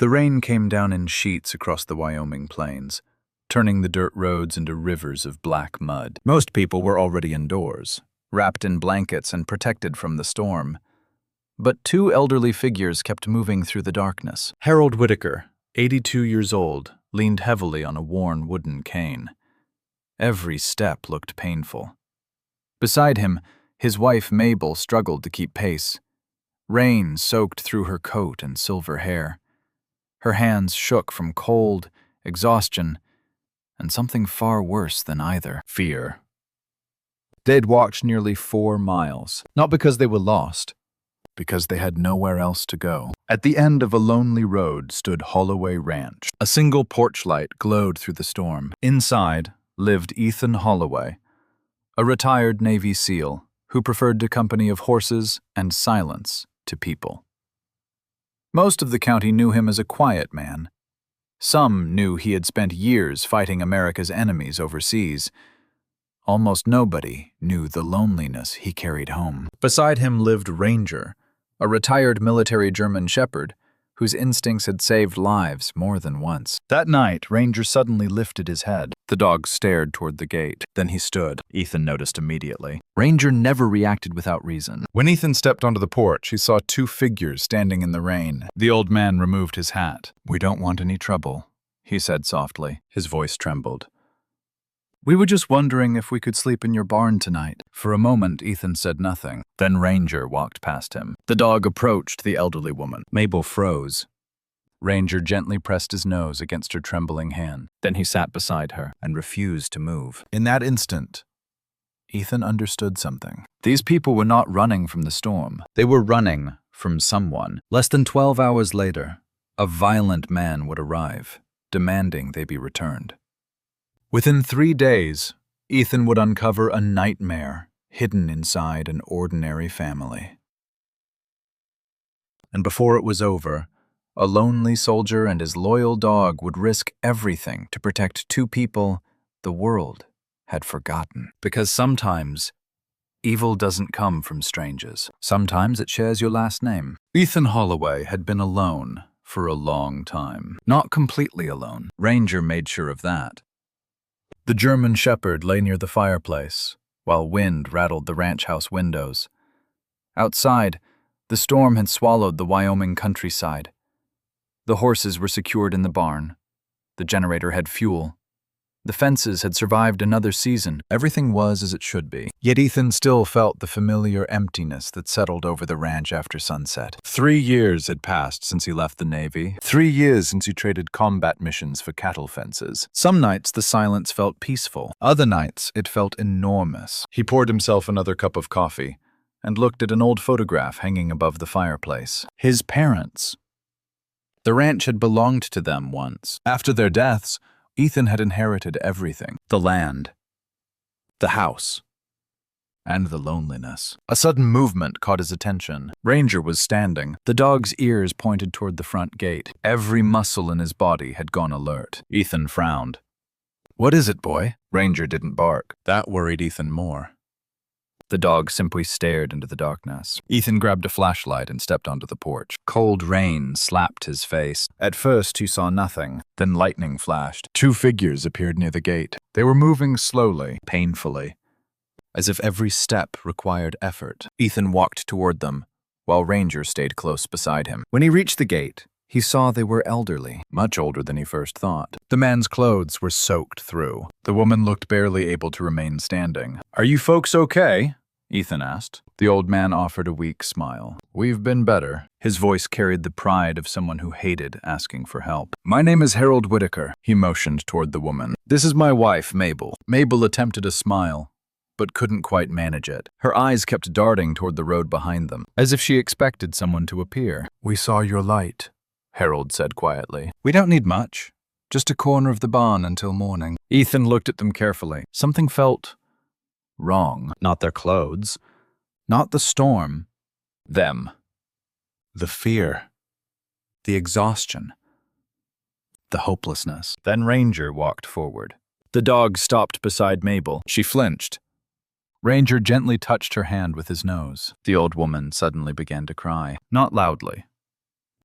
The rain came down in sheets across the Wyoming plains, turning the dirt roads into rivers of black mud. Most people were already indoors, wrapped in blankets and protected from the storm. But two elderly figures kept moving through the darkness. Harold Whitaker, 82 years old, leaned heavily on a worn wooden cane. Every step looked painful. Beside him, his wife Mabel struggled to keep pace. Rain soaked through her coat and silver hair. Her hands shook from cold, exhaustion, and something far worse than either: fear. They'd walked nearly 4 miles, not because they were lost, because they had nowhere else to go. At the end of a lonely road stood Holloway Ranch. A single porch light glowed through the storm. Inside lived Ethan Holloway, a retired Navy SEAL who preferred the company of horses and silence to people. Most of the county knew him as a quiet man. Some knew he had spent years fighting America's enemies overseas. Almost nobody knew the loneliness he carried home. Beside him lived Ranger, a retired military German shepherd whose instincts had saved lives more than once. That night, Ranger suddenly lifted his head. The dog stared toward the gate. Then he stood. Ethan noticed immediately. Ranger never reacted without reason. When Ethan stepped onto the porch, he saw 2 figures standing in the rain. The old man removed his hat. "We don't want any trouble," he said softly. His voice trembled. "We were just wondering if we could sleep in your barn tonight." For a moment, Ethan said nothing. Then Ranger walked past him. The dog approached the elderly woman. Mabel froze. Ranger gently pressed his nose against her trembling hand. Then he sat beside her and refused to move. In that instant, Ethan understood something. These people were not running from the storm. They were running from someone. Less than 12 hours later, a violent man would arrive, demanding they be returned. Within 3 days, Ethan would uncover a nightmare hidden inside an ordinary family. And before it was over, a lonely soldier and his loyal dog would risk everything to protect 2 people the world had forgotten. Because sometimes, evil doesn't come from strangers. Sometimes it shares your last name. Ethan Holloway had been alone for a long time. Not completely alone. Ranger made sure of that. The German shepherd lay near the fireplace, while wind rattled the ranch house windows. Outside, the storm had swallowed the Wyoming countryside. The horses were secured in the barn. The generator had fuel. The fences had survived another season. Everything was as it should be. Yet Ethan still felt the familiar emptiness that settled over the ranch after sunset. 3 years had passed since he left the Navy. 3 years since he traded combat missions for cattle fences. Some nights the silence felt peaceful. Other nights it felt enormous. He poured himself another cup of coffee and looked at an old photograph hanging above the fireplace. His parents. The ranch had belonged to them once. After their deaths, Ethan had inherited everything: the land, the house, and the loneliness. A sudden movement caught his attention. Ranger was standing. The dog's ears pointed toward the front gate. Every muscle in his body had gone alert. Ethan frowned. "What is it, boy?" Ranger didn't bark. That worried Ethan more. The dog simply stared into the darkness. Ethan grabbed a flashlight and stepped onto the porch. Cold rain slapped his face. At first, he saw nothing. Then lightning flashed. 2 figures appeared near the gate. They were moving slowly, painfully, as if every step required effort. Ethan walked toward them, while Ranger stayed close beside him. When he reached the gate, he saw they were elderly, much older than he first thought. The man's clothes were soaked through. The woman looked barely able to remain standing. "Are you folks okay?" Ethan asked. The old man offered a weak smile. "We've been better." His voice carried the pride of someone who hated asking for help. "My name is Harold Whitaker." He motioned toward the woman. "This is my wife, Mabel." Mabel attempted a smile, but couldn't quite manage it. Her eyes kept darting toward the road behind them, as if she expected someone to appear. "We saw your light," Harold said quietly. "We don't need much. Just a corner of the barn until morning." Ethan looked at them carefully. Something felt wrong. Not their clothes. Not the storm. Them. The fear. The exhaustion. The hopelessness. Then Ranger walked forward. The dog stopped beside Mabel. She flinched. Ranger gently touched her hand with his nose. The old woman suddenly began to cry. Not loudly.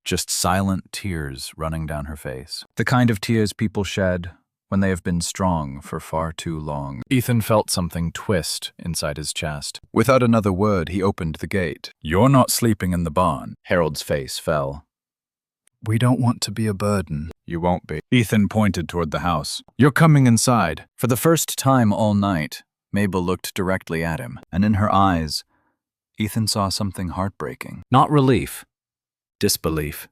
just silent tears running down her face. The kind of tears people shed when they have been strong for far too long. Ethan felt something twist inside his chest. Without another word, he opened the gate. "You're not sleeping in the barn." Harold's face fell. "We don't want to be a burden." "You won't be." Ethan pointed toward the house. "You're coming inside." For the first time all night, Mabel looked directly at him, and in her eyes, Ethan saw something heartbreaking. Not relief, disbelief.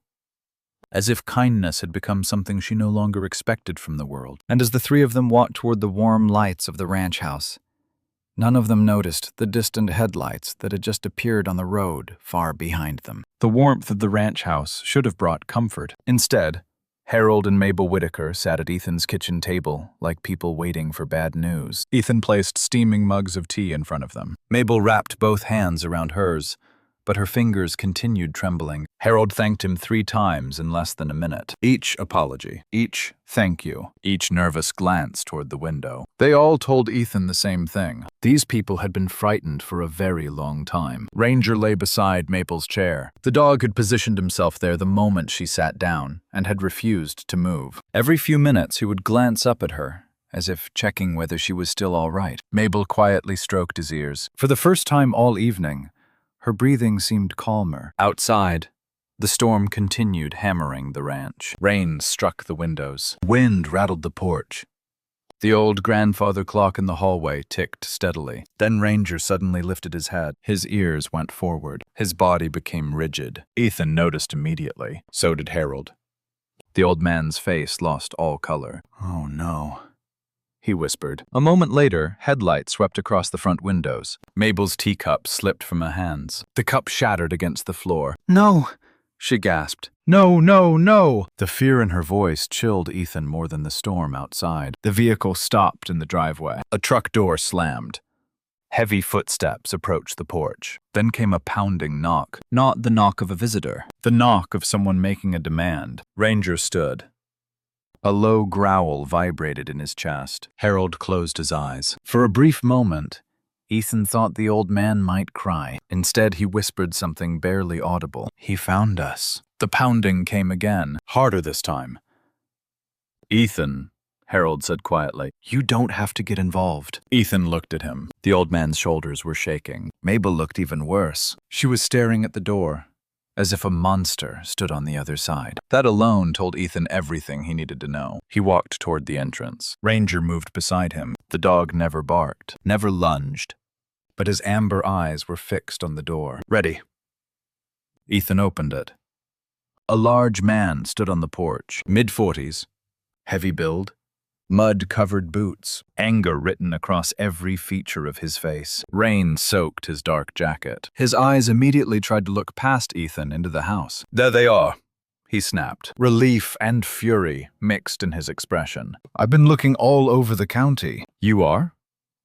As if kindness had become something she no longer expected from the world. And as the three of them walked toward the warm lights of the ranch house, none of them noticed the distant headlights that had just appeared on the road far behind them. The warmth of the ranch house should have brought comfort. Instead, Harold and Mabel Whitaker sat at Ethan's kitchen table like people waiting for bad news. Ethan placed steaming mugs of tea in front of them. Mabel wrapped both hands around hers, but her fingers continued trembling. Harold thanked him 3 times in less than a minute. Each apology, each thank you, each nervous glance toward the window. They all told Ethan the same thing. These people had been frightened for a very long time. Ranger lay beside Mabel's chair. The dog had positioned himself there the moment she sat down and had refused to move. Every few minutes he would glance up at her, as if checking whether she was still all right. Mabel quietly stroked his ears. For the first time all evening, her breathing seemed calmer. Outside, the storm continued hammering the ranch. Rain struck the windows. Wind rattled the porch. The old grandfather clock in the hallway ticked steadily. Then Ranger suddenly lifted his head. His ears went forward. His body became rigid. Ethan noticed immediately. So did Harold. The old man's face lost all color. "Oh no," he whispered. A moment later, headlights swept across the front windows. Mabel's teacup slipped from her hands. The cup shattered against the floor. "No," she gasped. "No, no, no!" The fear in her voice chilled Ethan more than the storm outside. The vehicle stopped in the driveway. A truck door slammed. Heavy footsteps approached the porch. Then came a pounding knock. Not the knock of a visitor. The knock of someone making a demand. Ranger stood. A low growl vibrated in his chest. Harold closed his eyes. For a brief moment, Ethan thought the old man might cry. Instead, he whispered something barely audible. "He found us." The pounding came again, harder this time. "Ethan," Harold said quietly, "you don't have to get involved." Ethan looked at him. The old man's shoulders were shaking. Mabel looked even worse. She was staring at the door, as if a monster stood on the other side. That alone told Ethan everything he needed to know. He walked toward the entrance. Ranger moved beside him. The dog never barked, never lunged, but his amber eyes were fixed on the door. "Ready." Ethan opened it. A large man stood on the porch, mid-40s, heavy build, mud-covered boots, anger written across every feature of his face. Rain soaked his dark jacket. His eyes immediately tried to look past Ethan into the house. "There they are," he snapped. Relief and fury mixed in his expression. "I've been looking all over the county." "You are?"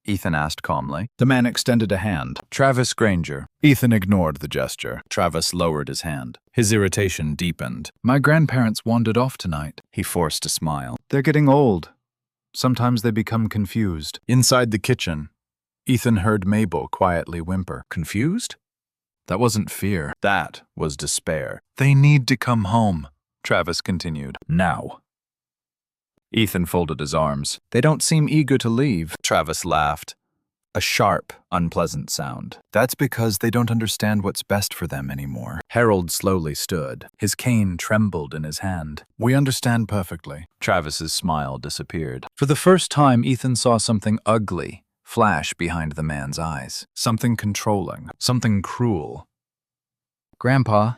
Ethan asked calmly. The man extended a hand. "Travis Granger." Ethan ignored the gesture. Travis lowered his hand. His irritation deepened. "My grandparents wandered off tonight." He forced a smile. "They're getting old. Sometimes they become confused." Inside the kitchen, Ethan heard Mabel quietly whimper. "Confused?" That wasn't fear. That was despair. "They need to come home," Travis continued. "Now." Ethan folded his arms. "They don't seem eager to leave." Travis laughed. A sharp, unpleasant sound. "That's because they don't understand what's best for them anymore." Harold slowly stood. His cane trembled in his hand. "We understand perfectly." Travis's smile disappeared. For the first time, Ethan saw something ugly flash behind the man's eyes. Something controlling. Something cruel. "Grandpa,"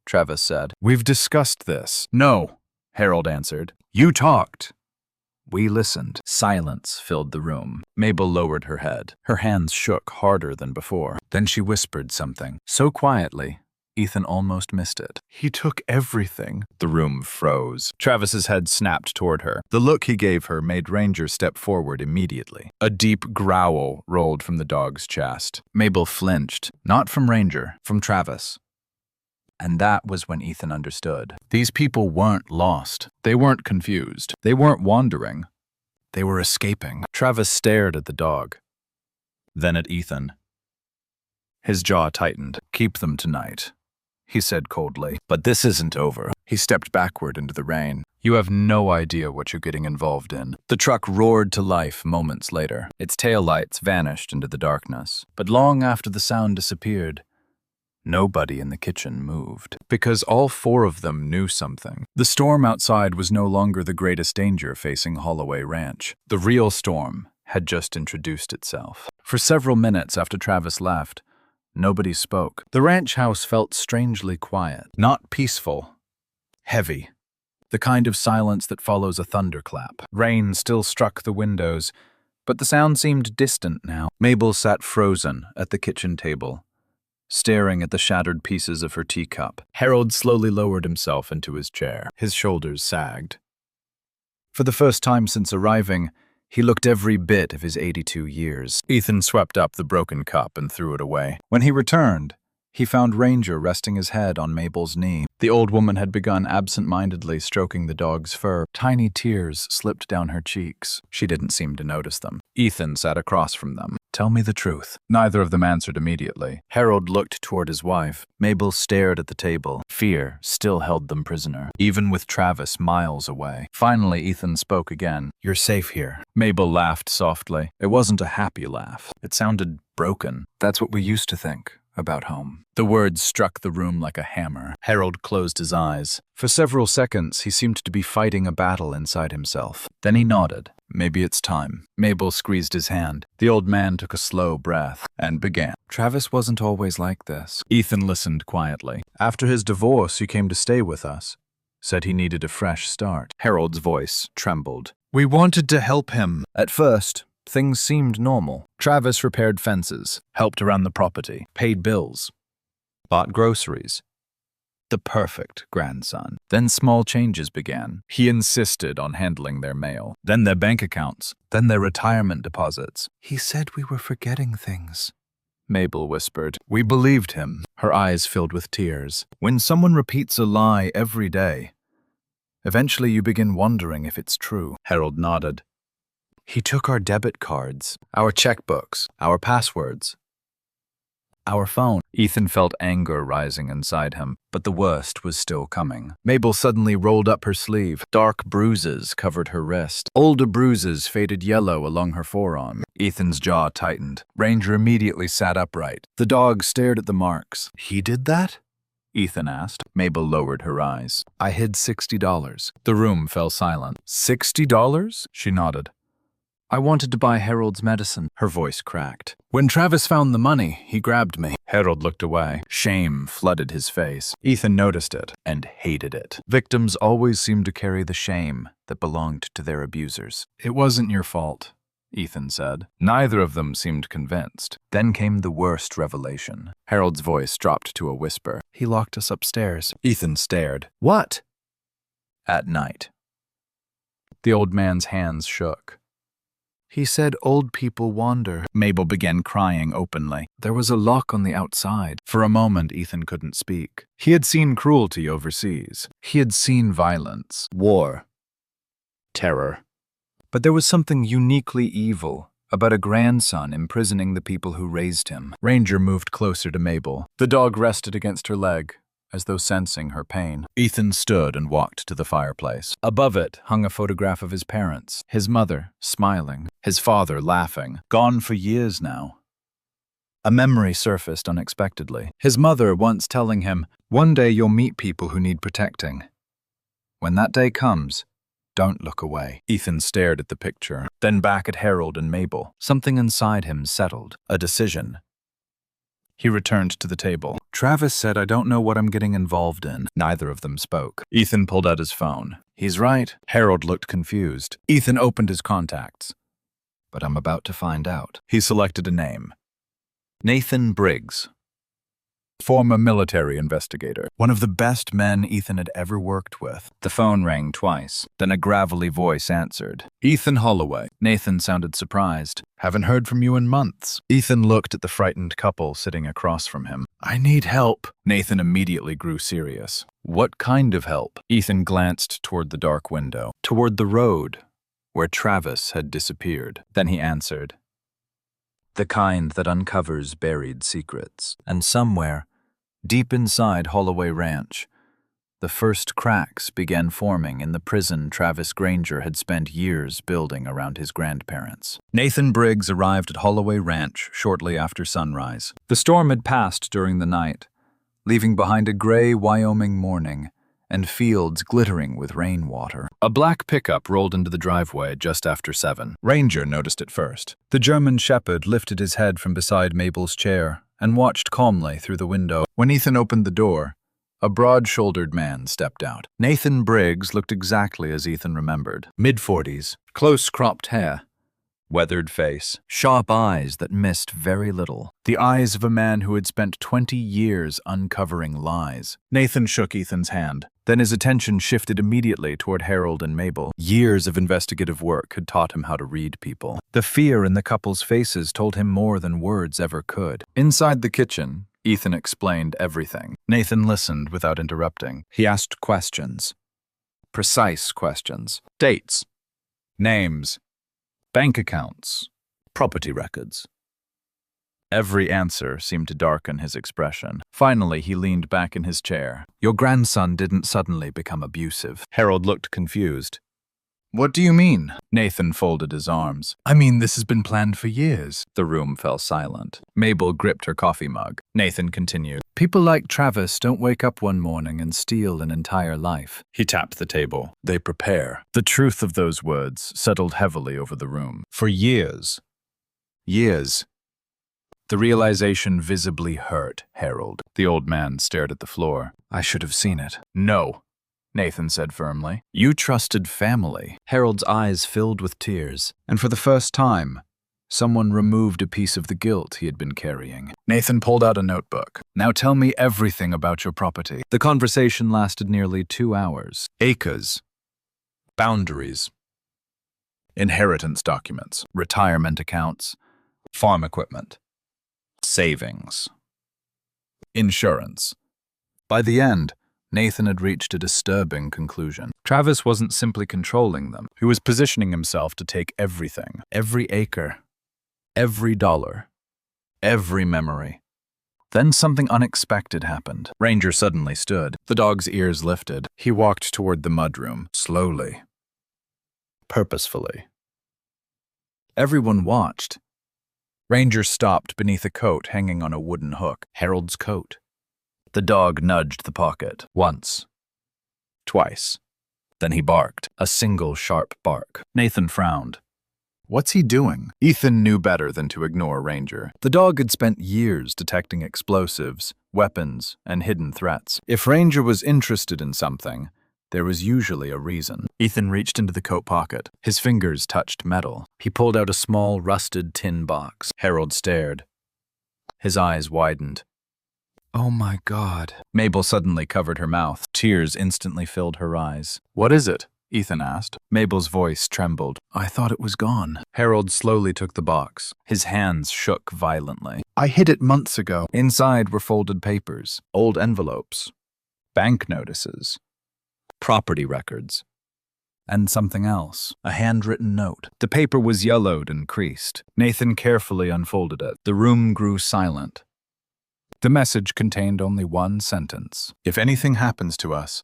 Travis said, "we've discussed this." "No," Harold answered. "You talked." We listened. Silence filled the room. Mabel lowered her head. Her hands shook harder than before. Then she whispered something, so quietly, Ethan almost missed it. "He took everything." The room froze. Travis's head snapped toward her. The look he gave her made Ranger step forward immediately. A deep growl rolled from the dog's chest. Mabel flinched, not from Ranger, from Travis. And that was when Ethan understood. These people weren't lost. They weren't confused. They weren't wandering. They were escaping. Travis stared at the dog, then at Ethan. His jaw tightened. "Keep them tonight," he said coldly. But this isn't over. He stepped backward into the rain. You have no idea what you're getting involved in. The truck roared to life moments later. Its taillights vanished into the darkness. But long after the sound disappeared, nobody in the kitchen moved, because all four of them knew something. The storm outside was no longer the greatest danger facing Holloway Ranch. The real storm had just introduced itself. For several minutes after Travis left, nobody spoke. The ranch house felt strangely quiet, not peaceful, heavy. The kind of silence that follows a thunderclap. Rain still struck the windows, but the sound seemed distant now. Mabel sat frozen at the kitchen table, staring at the shattered pieces of her teacup. Harold slowly lowered himself into his chair. His shoulders sagged. For the first time since arriving, he looked every bit of his 82 years. Ethan swept up the broken cup and threw it away. When he returned, he found Ranger resting his head on Mabel's knee. The old woman had begun absent-mindedly stroking the dog's fur. Tiny tears slipped down her cheeks. She didn't seem to notice them. Ethan sat across from them. Tell me the truth. Neither of them answered immediately. Harold looked toward his wife. Mabel stared at the table. Fear still held them prisoner, even with Travis miles away. Finally, Ethan spoke again. You're safe here. Mabel laughed softly. It wasn't a happy laugh. It sounded broken. That's what we used to think about home. The words struck the room like a hammer. Harold closed his eyes. For several seconds, he seemed to be fighting a battle inside himself. Then he nodded. Maybe it's time. Mabel squeezed his hand. The old man took a slow breath and began. Travis wasn't always like this. Ethan listened quietly. After his divorce, he came to stay with us. Said he needed a fresh start. Harold's voice trembled. We wanted to help him. At first, things seemed normal. Travis repaired fences, helped around the property, paid bills, bought groceries. The perfect grandson. Then small changes began. He insisted on handling their mail, then their bank accounts, then their retirement deposits. He said we were forgetting things, Mabel whispered. We believed him. Her eyes filled with tears. When someone repeats a lie every day, eventually you begin wondering if it's true. Harold nodded. He took our debit cards, our checkbooks, our passwords, our phone. Ethan felt anger rising inside him, but the worst was still coming. Mabel suddenly rolled up her sleeve. Dark bruises covered her wrist. Older bruises faded yellow along her forearm. Ethan's jaw tightened. Ranger immediately sat upright. The dog stared at the marks. He did that? Ethan asked. Mabel lowered her eyes. I hid $60. The room fell silent. $60? She nodded. I wanted to buy Harold's medicine. Her voice cracked. When Travis found the money, he grabbed me. Harold looked away. Shame flooded his face. Ethan noticed it and hated it. Victims always seemed to carry the shame that belonged to their abusers. It wasn't your fault, Ethan said. Neither of them seemed convinced. Then came the worst revelation. Harold's voice dropped to a whisper. He locked us upstairs. Ethan stared. What? At night. The old man's hands shook. He said old people wander. Mabel began crying openly. There was a lock on the outside. For a moment, Ethan couldn't speak. He had seen cruelty overseas. He had seen violence, war, terror. But there was something uniquely evil about a grandson imprisoning the people who raised him. Ranger moved closer to Mabel. The dog rested against her leg, as though sensing her pain. Ethan stood and walked to the fireplace. Above it hung a photograph of his parents, his mother smiling, his father laughing, gone for years now. A memory surfaced unexpectedly. His mother once telling him, one day you'll meet people who need protecting. When that day comes, don't look away. Ethan stared at the picture, then back at Harold and Mabel. Something inside him settled, a decision. He returned to the table. Travis said, I don't know what I'm getting involved in. Neither of them spoke. Ethan pulled out his phone. He's right. Harold looked confused. Ethan opened his contacts. But I'm about to find out. He selected a name. Nathan Briggs. Former military investigator. One of the best men Ethan had ever worked with. The phone rang twice. Then a gravelly voice answered. Ethan Holloway. Nathan sounded surprised. Haven't heard from you in months. Ethan looked at the frightened couple sitting across from him. I need help. Nathan immediately grew serious. What kind of help? Ethan glanced toward the dark window. Toward the road, where Travis had disappeared. Then he answered. The kind that uncovers buried secrets. And somewhere, Deep inside Holloway Ranch, the first cracks began forming in the prison Travis Granger had spent years building around his grandparents. Nathan Briggs arrived at Holloway Ranch shortly after sunrise. The storm had passed during the night, leaving behind a gray Wyoming morning and fields glittering with rainwater. A black pickup rolled into the driveway just after 7. Ranger noticed it first. The German shepherd lifted his head from beside Mabel's chair and watched calmly through the window. When Ethan opened the door, a broad-shouldered man stepped out. Nathan Briggs looked exactly as Ethan remembered. Mid-40s, close-cropped hair, weathered face, sharp eyes that missed very little. The eyes of a man who had spent 20 years uncovering lies. Nathan shook Ethan's hand. Then his attention shifted immediately toward Harold and Mabel. Years of investigative work had taught him how to read people. The fear in the couple's faces told him more than words ever could. Inside the kitchen, Ethan explained everything. Nathan listened without interrupting. He asked questions. Precise questions. Dates. Names. Bank accounts. Property records. Every answer seemed to darken his expression. Finally, he leaned back in his chair. Your grandson didn't suddenly become abusive. Harold looked confused. What do you mean? Nathan folded his arms. I mean, this has been planned for years. The room fell silent. Mabel gripped her coffee mug. Nathan continued. People like Travis don't wake up one morning and steal an entire life. He tapped the table. They prepare. The truth of those words settled heavily over the room. For years. Years. The realization visibly hurt Harold. The old man stared at the floor. I should have seen it. No, Nathan said firmly. You trusted family. Harold's eyes filled with tears, and for the first time, someone removed a piece of the guilt he had been carrying. Nathan pulled out a notebook. Now tell me everything about your property. The conversation lasted nearly 2 hours. Acres. Boundaries. Inheritance documents. Retirement accounts. Farm equipment. Savings. Insurance. By the end, Nathan had reached a disturbing conclusion. Travis wasn't simply controlling them. He was positioning himself to take everything. Every acre. Every dollar. Every memory. Then something unexpected happened. Ranger suddenly stood. The dog's ears lifted. He walked toward the mudroom, slowly. Purposefully. Everyone watched. Ranger stopped beneath a coat hanging on a wooden hook. Harold's coat. The dog nudged the pocket. Once. Twice. Then he barked. A single sharp bark. Nathan frowned. What's he doing? Ethan knew better than to ignore Ranger. The dog had spent years detecting explosives, weapons, and hidden threats. If Ranger was interested in something, there was usually a reason. Ethan reached into the coat pocket. His fingers touched metal. He pulled out a small, rusted tin box. Harold stared. His eyes widened. Oh my God. Mabel suddenly covered her mouth. Tears instantly filled her eyes. What is it? Ethan asked. Mabel's voice trembled. I thought it was gone. Harold slowly took the box. His hands shook violently. I hid it months ago. Inside were folded papers, old envelopes, bank notices, property records, and something else, a handwritten note. The paper was yellowed and creased. Nathan carefully unfolded it. The room grew silent. The message contained only one sentence. If anything happens to us,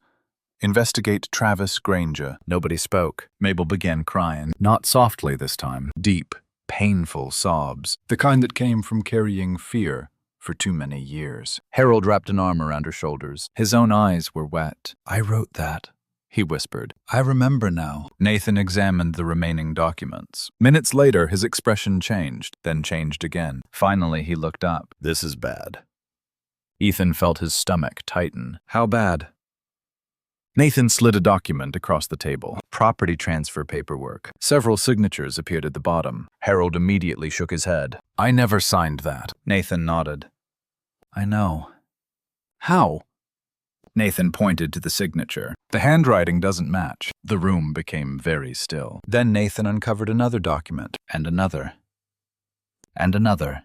investigate Travis Granger. Nobody spoke. Mabel began crying. Not softly this time. Deep, painful sobs. The kind that came from carrying fear for too many years. Harold wrapped an arm around her shoulders. His own eyes were wet. I wrote that, he whispered. I remember now. Nathan examined the remaining documents. Minutes later, his expression changed, then changed again. Finally, he looked up. This is bad. Ethan felt his stomach tighten. How bad? Nathan slid a document across the table. Property transfer paperwork. Several signatures appeared at the bottom. Harold immediately shook his head. I never signed that. Nathan nodded. I know. How? Nathan pointed to the signature. The handwriting doesn't match. The room became very still. Then Nathan uncovered another document, and another, and another.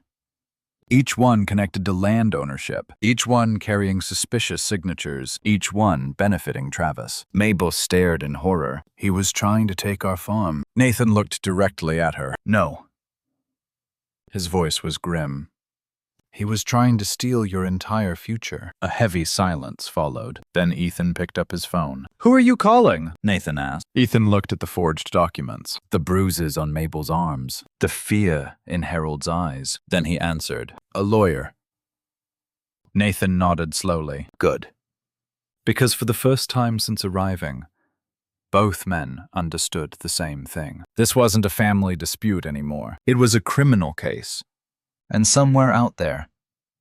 Each one connected to land ownership, each one carrying suspicious signatures, each one benefiting Travis. Mabel stared in horror. He was trying to take our farm. Nathan looked directly at her. No. His voice was grim. He was trying to steal your entire future. A heavy silence followed. Then Ethan picked up his phone. "Who are you calling?" Nathan asked. Ethan looked at the forged documents, the bruises on Mabel's arms, the fear in Harold's eyes. Then he answered, "A lawyer." Nathan nodded slowly. "Good." Because for the first time since arriving, both men understood the same thing. This wasn't a family dispute anymore. It was a criminal case. And somewhere out there,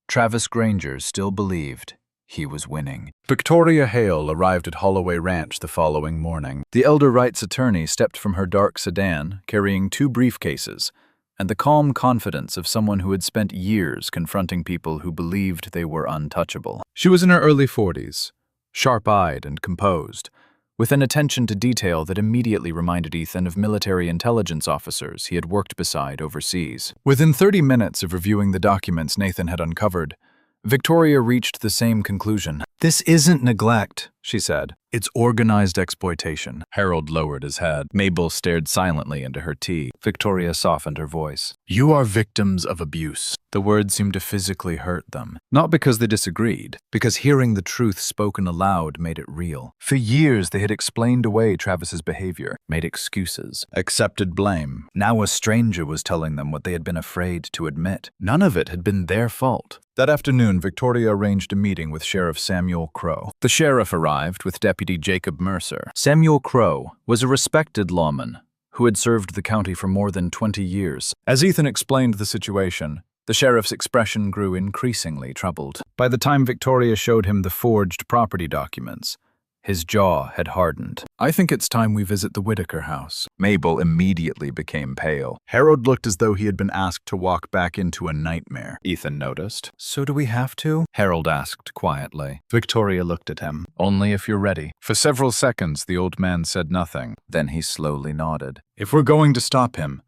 Travis Granger still believed he was winning. Victoria Hale arrived at Holloway Ranch the following morning. The elder rights attorney stepped from her dark sedan, carrying 2 briefcases, and the calm confidence of someone who had spent years confronting people who believed they were untouchable. She was in her early 40s, sharp-eyed and composed, with an attention to detail that immediately reminded Ethan of military intelligence officers he had worked beside overseas. Within 30 minutes of reviewing the documents Nathan had uncovered, Victoria reached the same conclusion. "This isn't neglect," she said. "It's organized exploitation." Harold lowered his head. Mabel stared silently into her tea. Victoria softened her voice. "You are victims of abuse." The words seemed to physically hurt them. Not because they disagreed, because hearing the truth spoken aloud made it real. For years they had explained away Travis's behavior, made excuses, accepted blame. Now a stranger was telling them what they had been afraid to admit. None of it had been their fault. That afternoon, Victoria arranged a meeting with Sheriff Samuel Crow. The sheriff arrived with Deputy Jacob Mercer. Samuel Crow was a respected lawman who had served the county for more than 20 years. As Ethan explained the situation, the sheriff's expression grew increasingly troubled. By the time Victoria showed him the forged property documents, his jaw had hardened. "I think it's time we visit the Whitaker house." Mabel immediately became pale. Harold looked as though he had been asked to walk back into a nightmare, Ethan noticed. "So do we have to?" Harold asked quietly. Victoria looked at him. "Only if you're ready." For several seconds, the old man said nothing. Then he slowly nodded. "If we're going to stop him,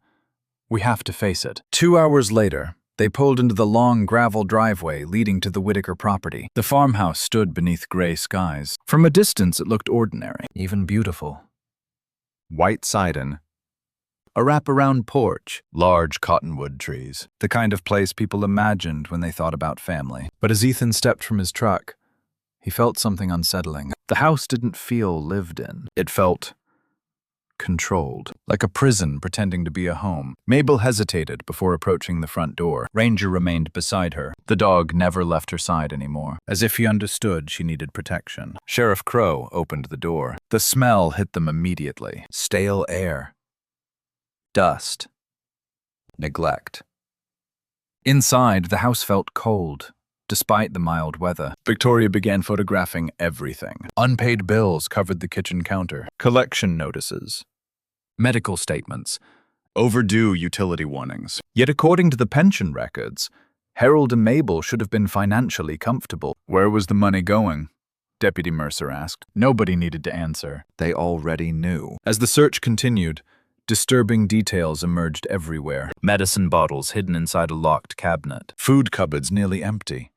we have to face it." 2 hours later, they pulled into the long gravel driveway leading to the Whitaker property. The farmhouse stood beneath gray skies. From a distance, it looked ordinary, even beautiful. White siding, a wraparound porch, large cottonwood trees, the kind of place people imagined when they thought about family. But as Ethan stepped from his truck, he felt something unsettling. The house didn't feel lived in. It felt controlled, like a prison pretending to be a home. Mabel hesitated before approaching the front door. Ranger remained beside her. The dog never left her side anymore, as if he understood she needed protection. Sheriff Crow opened the door. The smell hit them immediately. Stale air, dust, neglect. Inside, the house felt cold, despite the mild weather. Victoria began photographing everything. Unpaid bills covered the kitchen counter. Collection notices, medical statements, overdue utility warnings. Yet according to the pension records, Harold and Mabel should have been financially comfortable. Where was the money going? Deputy Mercer asked. Nobody needed to answer. They already knew. As the search continued, disturbing details emerged everywhere. Medicine bottles hidden inside a locked cabinet. Food cupboards nearly empty.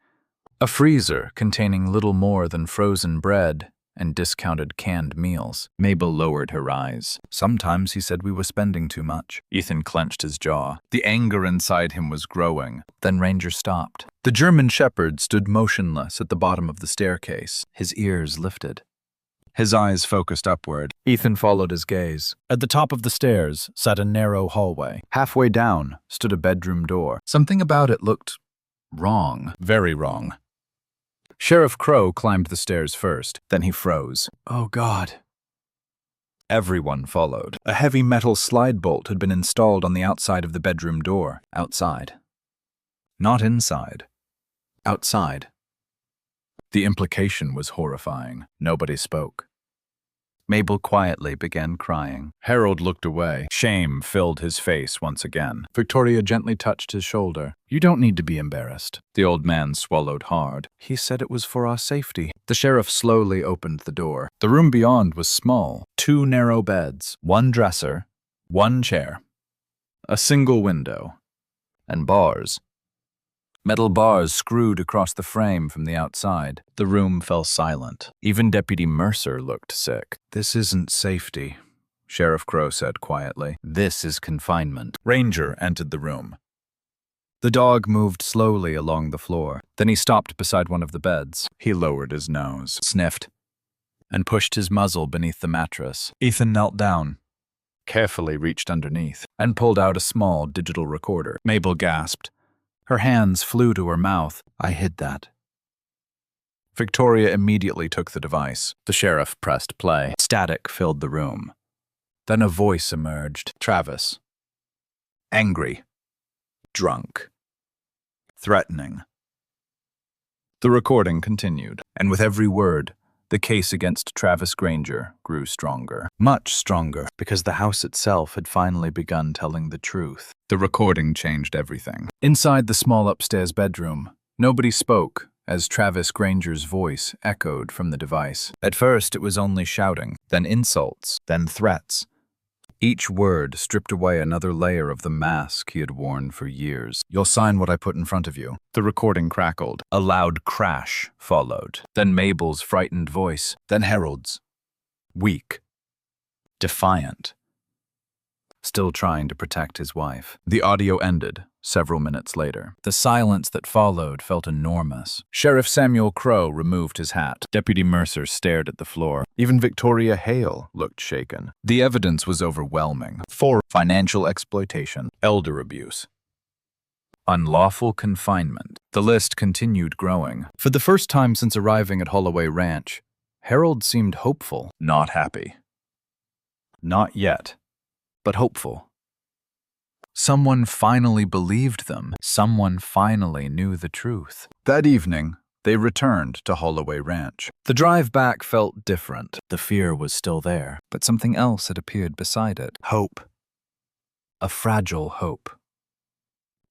A freezer containing little more than frozen bread and discounted canned meals. Mabel lowered her eyes. Sometimes he said we were spending too much. Ethan clenched his jaw. The anger inside him was growing. Then Ranger stopped. The German shepherd stood motionless at the bottom of the staircase, his ears lifted. His eyes focused upward. Ethan followed his gaze. At the top of the stairs sat a narrow hallway. Halfway down stood a bedroom door. Something about it looked wrong, very wrong. Sheriff Crow climbed the stairs first. Then he froze. "Oh, God." Everyone followed. A heavy metal slide bolt had been installed on the outside of the bedroom door. Outside. Not inside. Outside. The implication was horrifying. Nobody spoke. Mabel quietly began crying. Harold looked away. Shame filled his face once again. Victoria gently touched his shoulder. "You don't need to be embarrassed." The old man swallowed hard. "He said it was for our safety." The sheriff slowly opened the door. The room beyond was small. 2 narrow beds, 1 dresser, 1 chair, a single window, and bars. Metal bars screwed across the frame from the outside. The room fell silent. Even Deputy Mercer looked sick. "This isn't safety," Sheriff Crow said quietly. "This is confinement." Ranger entered the room. The dog moved slowly along the floor. Then he stopped beside one of the beds. He lowered his nose, sniffed, and pushed his muzzle beneath the mattress. Ethan knelt down, carefully reached underneath, and pulled out a small digital recorder. Mabel gasped. Her hands flew to her mouth. "I hid that." Victoria immediately took the device. The sheriff pressed play. Static filled the room. Then a voice emerged. Travis. Angry. Drunk. Threatening. The recording continued, and with every word, the case against Travis Granger grew stronger. Much stronger, because the house itself had finally begun telling the truth. The recording changed everything. Inside the small upstairs bedroom, nobody spoke as Travis Granger's voice echoed from the device. At first, it was only shouting, then insults, then threats. Each word stripped away another layer of the mask he had worn for years. "You'll sign what I put in front of you." The recording crackled. A loud crash followed. Then Mabel's frightened voice. Then Harold's. Weak. Defiant. Still trying to protect his wife. The audio ended several minutes later. The silence that followed felt enormous. Sheriff Samuel Crow removed his hat. Deputy Mercer stared at the floor. Even Victoria Hale looked shaken. The evidence was overwhelming. Financial exploitation, elder abuse, unlawful confinement. The list continued growing. For the first time since arriving at Holloway Ranch, Harold seemed hopeful, not happy. Not yet, but hopeful. Someone finally believed them. Someone finally knew the truth. That evening, they returned to Holloway Ranch. The drive back felt different. The fear was still there, but something else had appeared beside it. Hope. A fragile hope.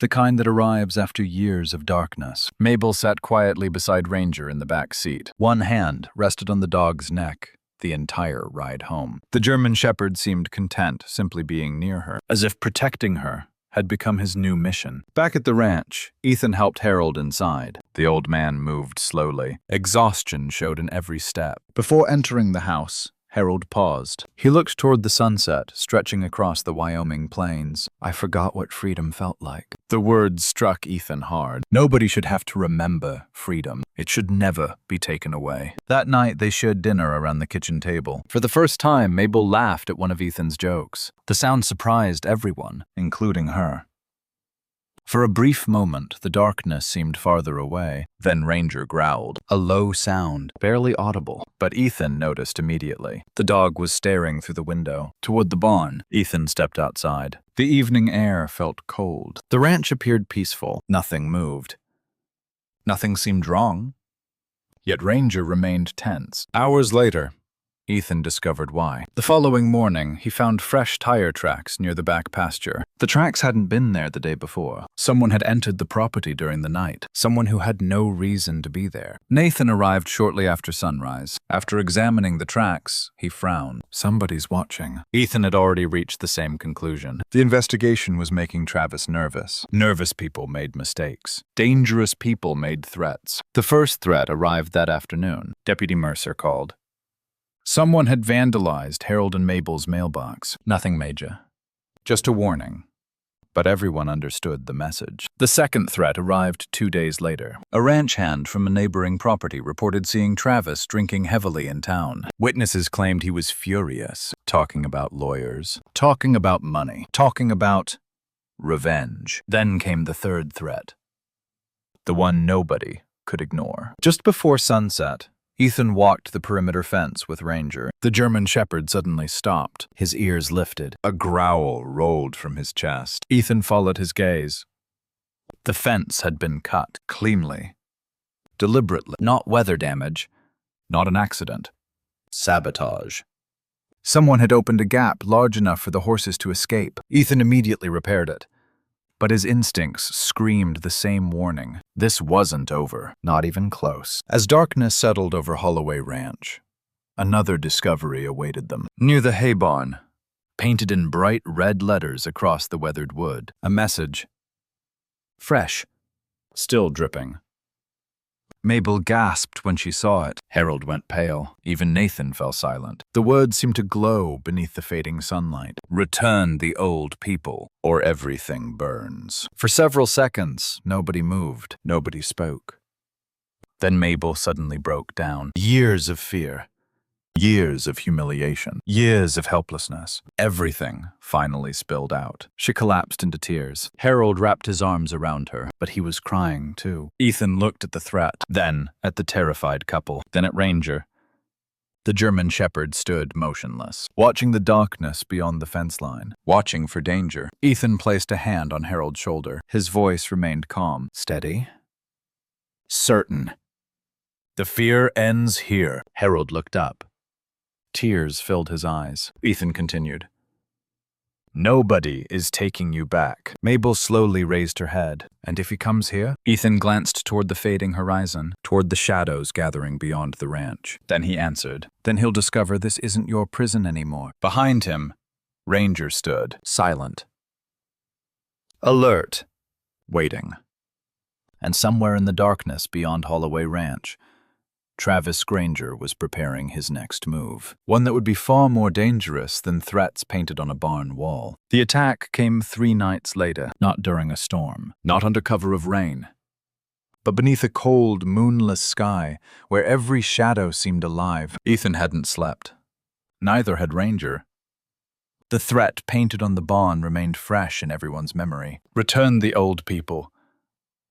The kind that arrives after years of darkness. Mabel sat quietly beside Ranger in the back seat. One hand rested on the dog's neck the entire ride home. The German Shepherd seemed content simply being near her, as if protecting her had become his new mission. Back at the ranch, Ethan helped Harold inside. The old man moved slowly. Exhaustion showed in every step. Before entering the house, Harold paused. He looked toward the sunset, stretching across the Wyoming plains. "I forgot what freedom felt like." The words struck Ethan hard. Nobody should have to remember freedom. It should never be taken away. That night, they shared dinner around the kitchen table. For the first time, Mabel laughed at one of Ethan's jokes. The sound surprised everyone, including her. For a brief moment, the darkness seemed farther away. Then Ranger growled, a low sound, barely audible, but Ethan noticed immediately. The dog was staring through the window, toward the barn. Ethan stepped outside. The evening air felt cold. The ranch appeared peaceful. Nothing moved. Nothing seemed wrong. Yet Ranger remained tense. Hours later, Ethan discovered why. The following morning, he found fresh tire tracks near the back pasture. The tracks hadn't been there the day before. Someone had entered the property during the night. Someone who had no reason to be there. Nathan arrived shortly after sunrise. After examining the tracks, he frowned. Somebody's watching. Ethan had already reached the same conclusion. The investigation was making Travis nervous. Nervous people made mistakes. Dangerous people made threats. The first threat arrived that afternoon. Deputy Mercer called. Someone had vandalized Harold and Mabel's mailbox. Nothing major. Just a warning. But everyone understood the message. The second threat arrived 2 days later. A ranch hand from a neighboring property reported seeing Travis drinking heavily in town. Witnesses claimed he was furious, talking about lawyers, talking about money, talking about revenge. Then came the third threat. The one nobody could ignore. Just before sunset, Ethan walked the perimeter fence with Ranger. The German Shepherd suddenly stopped. His ears lifted. A growl rolled from his chest. Ethan followed his gaze. The fence had been cut cleanly, deliberately. Not weather damage, not an accident. Sabotage. Someone had opened a gap large enough for the horses to escape. Ethan immediately repaired it. But his instincts screamed the same warning. This wasn't over, not even close. As darkness settled over Holloway Ranch, another discovery awaited them. Near the hay barn, painted in bright red letters across the weathered wood, a message. Fresh, still dripping. Mabel gasped when she saw it. Harold went pale. Even Nathan fell silent. The words seemed to glow beneath the fading sunlight. Return the old people, or everything burns. For several seconds, nobody moved. Nobody spoke. Then Mabel suddenly broke down. Years of fear. Years of humiliation, years of helplessness. Everything finally spilled out. She collapsed into tears. Harold wrapped his arms around her, but he was crying too. Ethan looked at the threat, then at the terrified couple, then at Ranger. The German shepherd stood motionless, watching the darkness beyond the fence line, watching for danger. Ethan placed a hand on Harold's shoulder. His voice remained calm, steady, certain. The fear ends here. Harold looked up. Tears filled his eyes. Ethan continued. Nobody is taking you back. Mabel slowly raised her head. And if he comes here? Ethan glanced toward the fading horizon, toward the shadows gathering beyond the ranch. Then he answered. Then he'll discover this isn't your prison anymore. Behind him, Ranger stood, silent, alert, waiting. And somewhere in the darkness beyond Holloway Ranch, Travis Granger was preparing his next move, one that would be far more dangerous than threats painted on a barn wall. The attack came 3 nights later, not during a storm, not under cover of rain, but beneath a cold, moonless sky where every shadow seemed alive. Ethan hadn't slept. Neither had Ranger. The threat painted on the barn remained fresh in everyone's memory. Return the old people,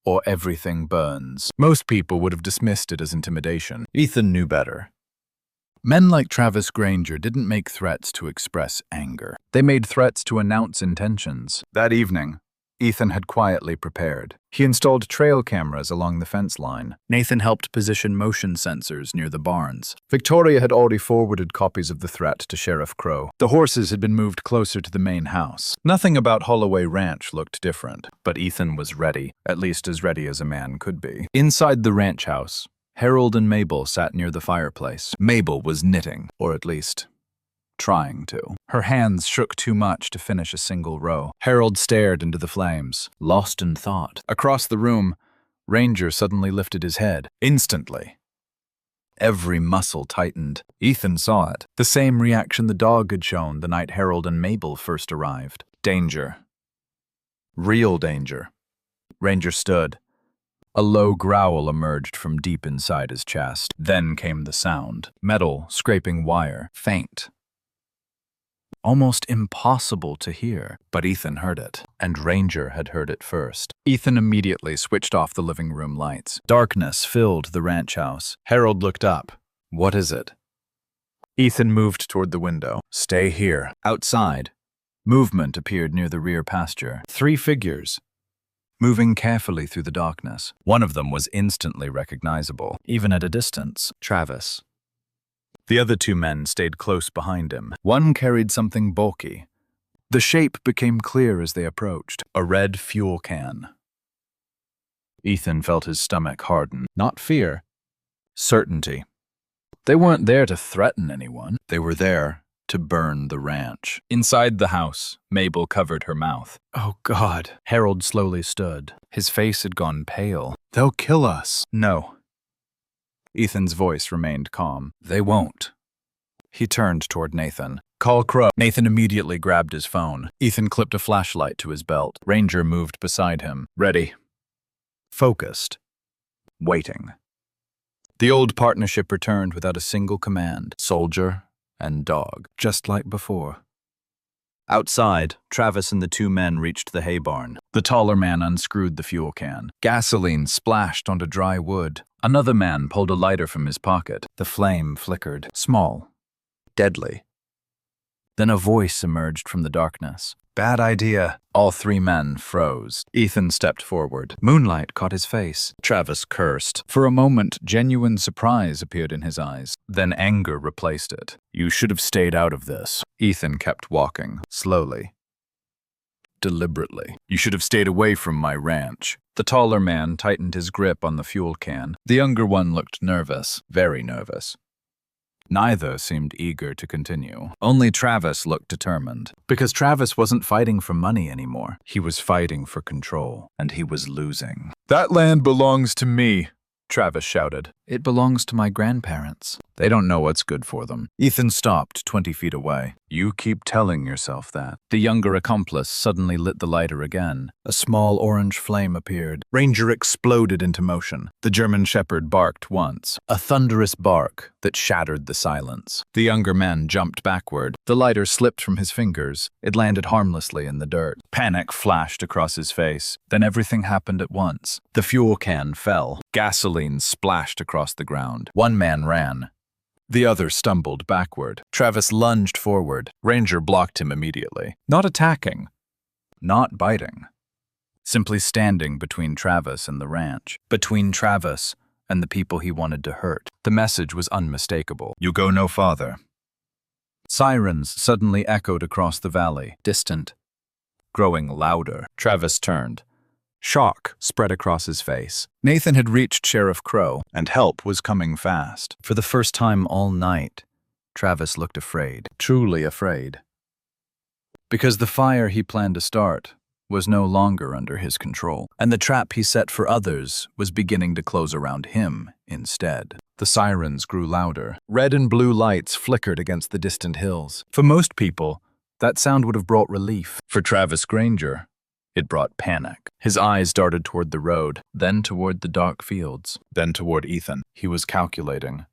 or everything burns. Most people would have dismissed it as intimidation. Ethan knew better. Men like Travis Granger didn't make threats to express anger. They made threats to announce intentions. That evening, Ethan had quietly prepared. He installed trail cameras along the fence line. Nathan helped position motion sensors near the barns. Victoria had already forwarded copies of the threat to Sheriff Crow. The horses had been moved closer to the main house. Nothing about Holloway Ranch looked different, but Ethan was ready, at least as ready as a man could be. Inside the ranch house, Harold and Mabel sat near the fireplace. Mabel was knitting, or at least trying to. Her hands shook too much to finish a single row. Harold stared into the flames, lost in thought. Across the room, Ranger suddenly lifted his head. Instantly, every muscle tightened. Ethan saw it. The same reaction the dog had shown the night Harold and Mabel first arrived. Danger. Real danger. Ranger stood. A low growl emerged from deep inside his chest. Then came the sound. Metal scraping wire. Faint. Almost impossible to hear, but Ethan heard it, and Ranger had heard it first. Ethan immediately switched off the living room lights. Darkness filled the ranch house. Harold looked up. What is it? Ethan moved toward the window. Stay here. Outside, movement appeared near the rear pasture. 3 figures, moving carefully through the darkness. One of them was instantly recognizable, even at a distance. Travis. The other 2 men stayed close behind him. One carried something bulky. The shape became clear as they approached. A red fuel can. Ethan felt his stomach harden. Not fear. Certainty. They weren't there to threaten anyone. They were there to burn the ranch. Inside the house, Mabel covered her mouth. Oh, God. Harold slowly stood. His face had gone pale. They'll kill us. No. Ethan's voice remained calm. They won't. He turned toward Nathan. Call Crow. Nathan immediately grabbed his phone. Ethan clipped a flashlight to his belt. Ranger moved beside him. Ready. Focused. Waiting. The old partnership returned without a single command. Soldier and dog, just like before. Outside, Travis and the 2 men reached the hay barn. The taller man unscrewed the fuel can. Gasoline splashed onto dry wood. Another man pulled a lighter from his pocket. The flame flickered, small, deadly. Then a voice emerged from the darkness. Bad idea. All 3 men froze. Ethan stepped forward. Moonlight caught his face. Travis cursed. For a moment, genuine surprise appeared in his eyes. Then anger replaced it. You should have stayed out of this. Ethan kept walking, slowly, deliberately. You should have stayed away from my ranch. The taller man tightened his grip on the fuel can. The younger one looked nervous, very nervous. Neither seemed eager to continue. Only Travis looked determined. Because Travis wasn't fighting for money anymore. He was fighting for control, and he was losing. That land belongs to me, Travis shouted. It belongs to my grandparents. They don't know what's good for them. Ethan stopped 20 feet away. You keep telling yourself that. The younger accomplice suddenly lit the lighter again. A small orange flame appeared. Ranger exploded into motion. The German shepherd barked once, a thunderous bark that shattered the silence. The younger man jumped backward. The lighter slipped from his fingers. It landed harmlessly in the dirt. Panic flashed across his face. Then everything happened at once. The fuel can fell. Gasoline splashed across the ground. One man ran. The other stumbled backward. Travis lunged forward. Ranger blocked him immediately. Not attacking. Not biting. Simply standing between Travis and the ranch. Between Travis and the people he wanted to hurt. The message was unmistakable. You go no farther. Sirens suddenly echoed across the valley, distant, growing louder. Travis turned. Shock spread across his face. Nathan had reached Sheriff Crow, and help was coming fast. For the first time all night, Travis looked afraid, truly afraid. Because the fire he planned to start was no longer under his control, and the trap he set for others was beginning to close around him instead. The sirens grew louder. Red and blue lights flickered against the distant hills. For most people, that sound would have brought relief. For Travis Granger, it brought panic. His eyes darted toward the road, then toward the dark fields, then toward Ethan. He was calculating,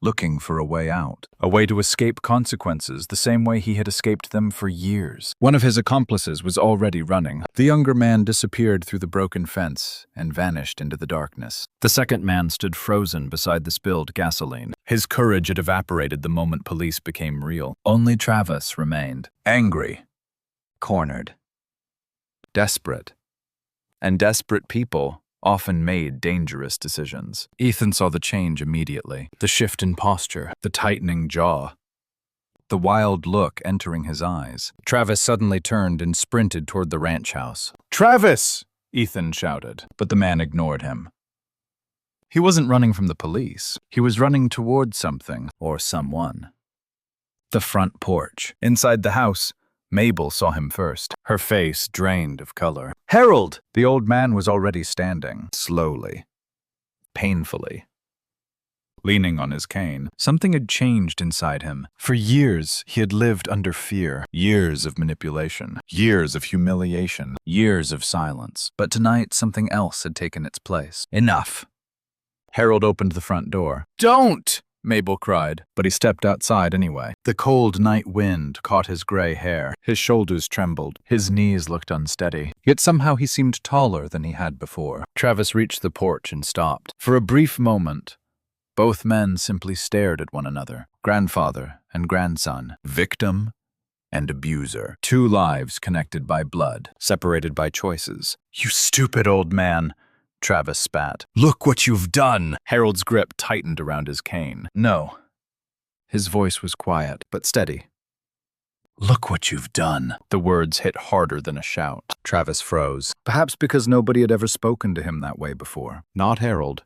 looking for a way out, a way to escape consequences the same way he had escaped them for years. One of his accomplices was already running. The younger man disappeared through the broken fence and vanished into the darkness. The second man stood frozen beside the spilled gasoline. His courage had evaporated the moment police became real. Only Travis remained, angry, cornered, desperate. And desperate people often made dangerous decisions. Ethan saw the change immediately. The shift in posture, the tightening jaw, the wild look entering his eyes. Travis suddenly turned and sprinted toward the ranch house. "Travis!" Ethan shouted, but the man ignored him. He wasn't running from the police. He was running toward something or someone. The front porch. Inside the house, Mabel saw him first, her face drained of color. "Harold!" The old man was already standing, slowly, painfully, leaning on his cane. Something had changed inside him. For years, he had lived under fear, years of manipulation, years of humiliation, years of silence. But tonight, something else had taken its place. Enough. Harold opened the front door. "Don't!" Mabel cried, but he stepped outside anyway. The cold night wind caught his gray hair. His shoulders trembled. His knees looked unsteady. Yet somehow he seemed taller than he had before. Travis reached the porch and stopped. For a brief moment, both men simply stared at one another. Grandfather and grandson. Victim and abuser. Two lives connected by blood, separated by choices. "You stupid old man," Travis spat. "Look what you've done!" Harold's grip tightened around his cane. "No." His voice was quiet, but steady. "Look what you've done." The words hit harder than a shout. Travis froze, perhaps because nobody had ever spoken to him that way before. Not Harold.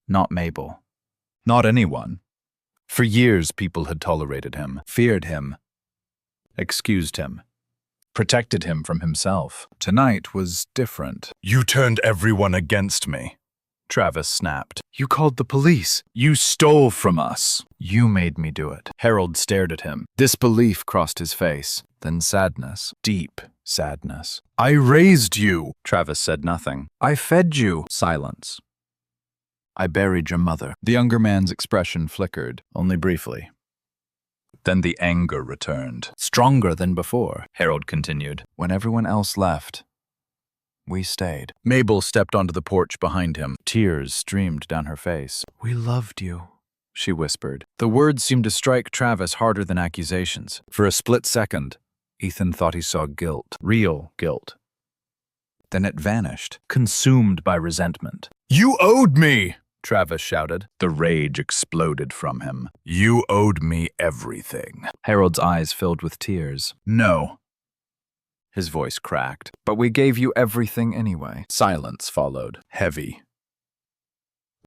Not Mabel. Not anyone. For years, people had tolerated him, feared him, excused him, protected him from himself. Tonight was different. "You turned everyone against me," Travis snapped. "You called the police. You stole from us. You made me do it." Harold stared at him. Disbelief crossed his face, then sadness, deep sadness. "I raised you." Travis said nothing. "I fed you." Silence. "I buried your mother." The younger man's expression flickered, only briefly. Then the anger returned, stronger than before. Harold continued. "When everyone else left, we stayed." Mabel stepped onto the porch behind him. Tears streamed down her face. "We loved you," she whispered. The words seemed to strike Travis harder than accusations. For a split second, Ethan thought he saw guilt, real guilt. Then it vanished, consumed by resentment. "You owed me!" Travis shouted. The rage exploded from him. "You owed me everything." Harold's eyes filled with tears. "No." His voice cracked. "But we gave you everything anyway." Silence followed, heavy,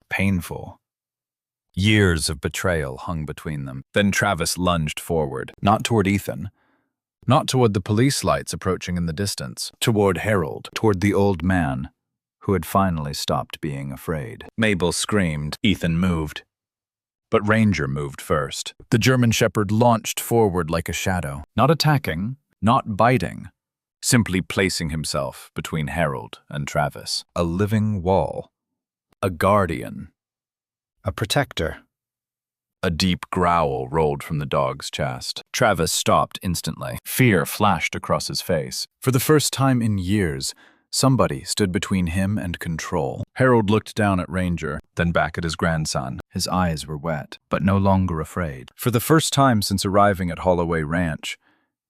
painful. Years of betrayal hung between them. Then Travis lunged forward, not toward Ethan, not toward the police lights approaching in the distance, toward Harold, toward the old man, who had finally stopped being afraid. Mabel screamed. Ethan moved. But Ranger moved first. The German Shepherd launched forward like a shadow, not attacking, not biting, simply placing himself between Harold and Travis. A living wall. A guardian. A protector. A deep growl rolled from the dog's chest. Travis stopped instantly. Fear flashed across his face. For the first time in years, somebody stood between him and control. Harold looked down at Ranger, then back at his grandson. His eyes were wet, but no longer afraid. For the first time since arriving at Holloway Ranch,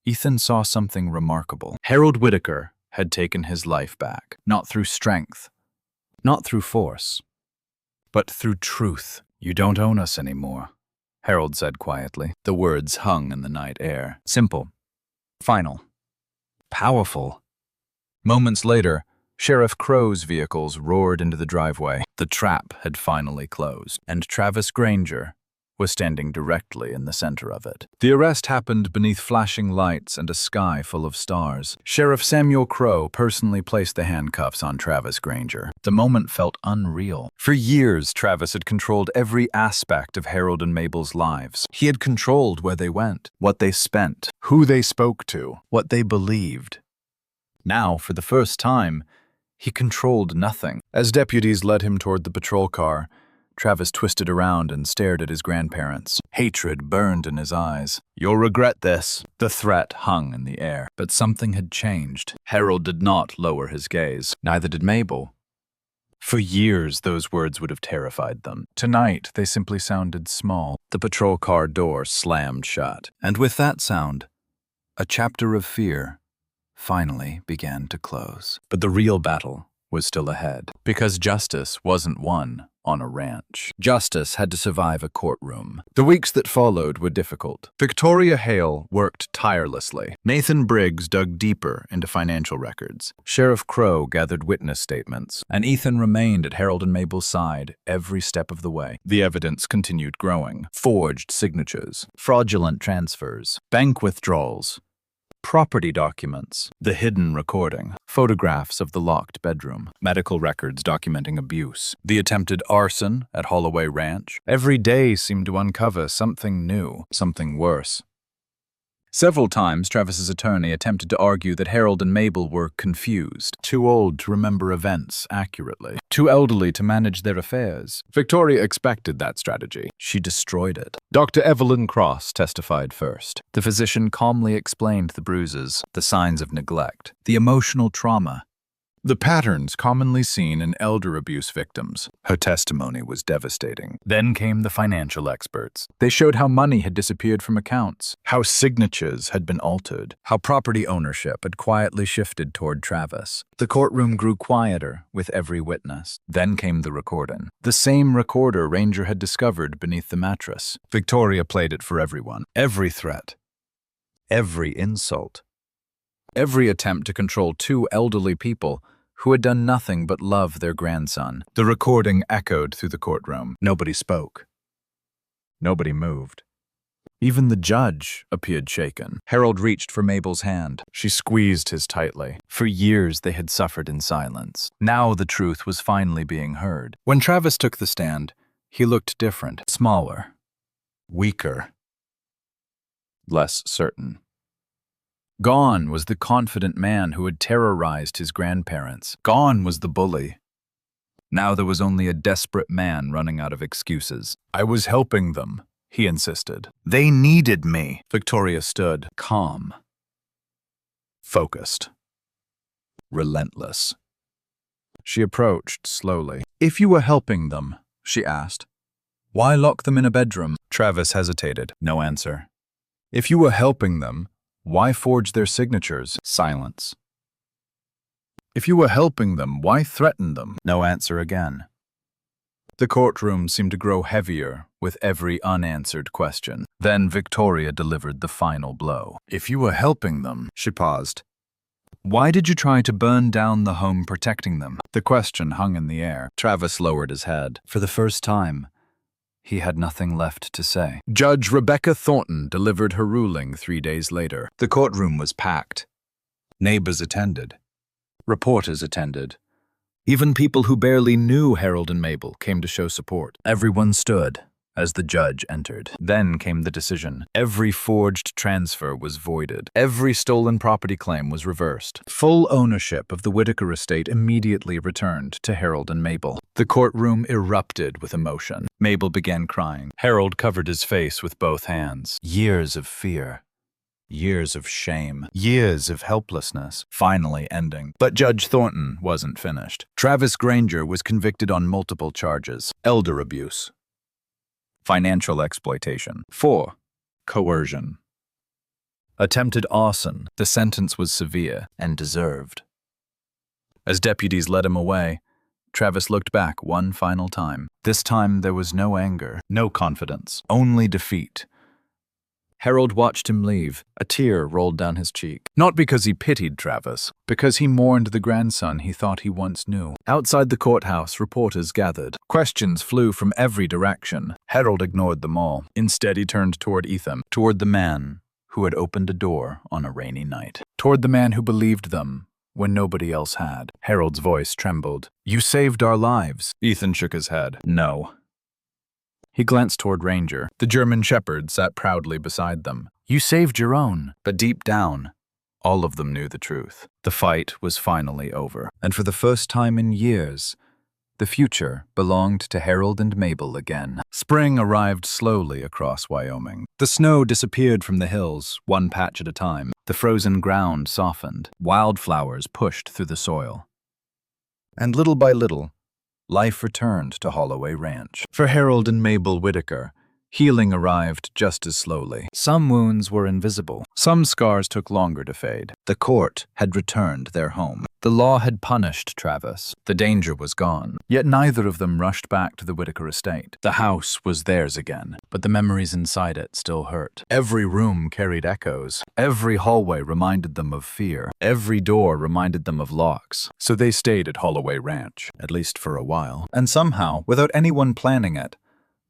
Ethan saw something remarkable. Harold Whitaker had taken his life back, not through strength, not through force, but through truth. "You don't own us anymore," Harold said quietly. The words hung in the night air. Simple. Final. Powerful. Moments later, Sheriff Crow's vehicles roared into the driveway. The trap had finally closed, and Travis Granger was standing directly in the center of it. The arrest happened beneath flashing lights and a sky full of stars. Sheriff Samuel Crow personally placed the handcuffs on Travis Granger. The moment felt unreal. For years, Travis had controlled every aspect of Harold and Mabel's lives. He had controlled where they went, what they spent, who they spoke to, what they believed. Now, for the first time, he controlled nothing. As deputies led him toward the patrol car, Travis twisted around and stared at his grandparents. Hatred burned in his eyes. "You'll regret this." The threat hung in the air. But something had changed. Harold did not lower his gaze. Neither did Mabel. For years, those words would have terrified them. Tonight, they simply sounded small. The patrol car door slammed shut. And with that sound, a chapter of fear finally began to close. But the real battle was still ahead, because justice wasn't won on a ranch. Justice had to survive a courtroom. The weeks that followed were difficult. Victoria Hale worked tirelessly. Nathan Briggs dug deeper into financial records. Sheriff Crow gathered witness statements, and Ethan remained at Harold and Mabel's side every step of the way. The evidence continued growing. Forged signatures, fraudulent transfers, bank withdrawals, property documents, the hidden recording, photographs of the locked bedroom, medical records documenting abuse, the attempted arson at Holloway Ranch. Every day seemed to uncover something new, something worse. Several times, Travis's attorney attempted to argue that Harold and Mabel were confused, too old to remember events accurately, too elderly to manage their affairs. Victoria expected that strategy. She destroyed it. Dr. Evelyn Cross testified first. The physician calmly explained the bruises, the signs of neglect, the emotional trauma, the patterns commonly seen in elder abuse victims. Her testimony was devastating. Then came the financial experts. They showed how money had disappeared from accounts, how signatures had been altered, how property ownership had quietly shifted toward Travis. The courtroom grew quieter with every witness. Then came the recording. The same recorder Ranger had discovered beneath the mattress. Victoria played it for everyone. Every threat. Every insult. Every attempt to control two elderly people who had done nothing but love their grandson. The recording echoed through the courtroom. Nobody spoke. Nobody moved. Even the judge appeared shaken. Harold reached for Mabel's hand. She squeezed his tightly. For years they had suffered in silence. Now the truth was finally being heard. When Travis took the stand, he looked different, smaller, weaker, less certain. Gone was the confident man who had terrorized his grandparents. Gone was the bully. Now there was only a desperate man running out of excuses. "I was helping them," he insisted. "They needed me." Victoria stood, calm, focused, relentless. She approached slowly. "If you were helping them," she asked, "why lock them in a bedroom?" Travis hesitated. No answer. "If you were helping them, why forge their signatures?" Silence. "If you were helping them, why threaten them?" No answer again. The courtroom seemed to grow heavier with every unanswered question. Then Victoria delivered the final blow. "If you were helping them," she paused, "why did you try to burn down the home protecting them?" The question hung in the air. Travis lowered his head. For the first time, he had nothing left to say. Judge Rebecca Thornton delivered her ruling 3 days later. The courtroom was packed. Neighbors attended. Reporters attended. Even people who barely knew Harold and Mabel came to show support. Everyone stood as the judge entered. Then came the decision. Every forged transfer was voided. Every stolen property claim was reversed. Full ownership of the Whitaker estate immediately returned to Harold and Mabel. The courtroom erupted with emotion. Mabel began crying. Harold covered his face with both hands. Years of fear. Years of shame. Years of helplessness. Finally ending. But Judge Thornton wasn't finished. Travis Granger was convicted on multiple charges. Elder abuse. Financial exploitation. 4. Coercion. Attempted arson. The sentence was severe and deserved. As deputies led him away, Travis looked back one final time. This time there was no anger, no confidence, only defeat. Harold watched him leave. A tear rolled down his cheek. Not because he pitied Travis, because he mourned the grandson he thought he once knew. Outside the courthouse, reporters gathered. Questions flew from every direction. Harold ignored them all. Instead, he turned toward Ethan, toward the man who had opened a door on a rainy night, toward the man who believed them when nobody else had. Harold's voice trembled. "You saved our lives." Ethan shook his head. "No." He glanced toward Ranger. The German shepherd sat proudly beside them. "You saved your own." But deep down, all of them knew the truth. The fight was finally over. And for the first time in years, the future belonged to Harold and Mabel again. Spring arrived slowly across Wyoming. The snow disappeared from the hills, one patch at a time. The frozen ground softened. Wildflowers pushed through the soil. And little by little, life returned to Holloway Ranch. For Harold and Mabel Whitaker, healing arrived just as slowly. Some wounds were invisible. Some scars took longer to fade. The court had returned their home. The law had punished Travis. The danger was gone. Yet neither of them rushed back to the Whitaker estate. The house was theirs again, but the memories inside it still hurt. Every room carried echoes. Every hallway reminded them of fear. Every door reminded them of locks. So they stayed at Holloway Ranch, at least for a while. And somehow, without anyone planning it,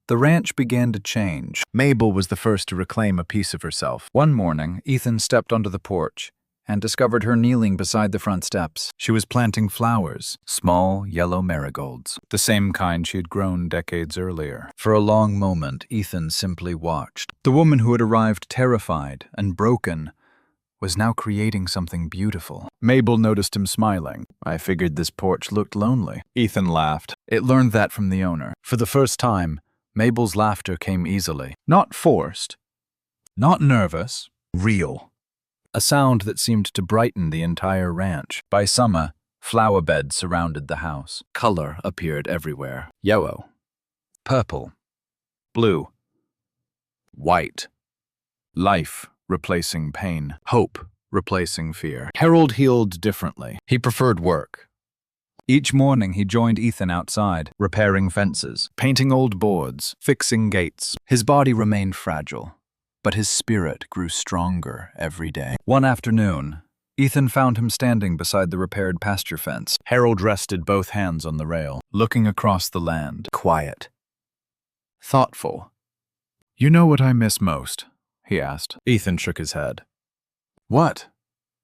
the ranch began to change. Mabel was the first to reclaim a piece of herself. One morning, Ethan stepped onto the porch and discovered her kneeling beside the front steps. She was planting flowers, small yellow marigolds, the same kind she had grown decades earlier. For a long moment, Ethan simply watched. The woman who had arrived terrified and broken was now creating something beautiful. Mabel noticed him smiling. "I figured this porch looked lonely." Ethan laughed. It learned that from the owner. For the first time, Mabel's laughter came easily. Not forced, not nervous, real. A sound that seemed to brighten the entire ranch. By summer, flower beds surrounded the house. Color appeared everywhere. Yellow, purple, blue, white. Life replacing pain. Hope replacing fear. Harold healed differently. He preferred work. Each morning he joined Ethan outside, repairing fences, painting old boards, fixing gates. His body remained fragile, but his spirit grew stronger every day. One afternoon, Ethan found him standing beside the repaired pasture fence. Harold rested both hands on the rail, looking across the land. Quiet. Thoughtful. "You know what I miss most?" he asked. Ethan shook his head. "What?"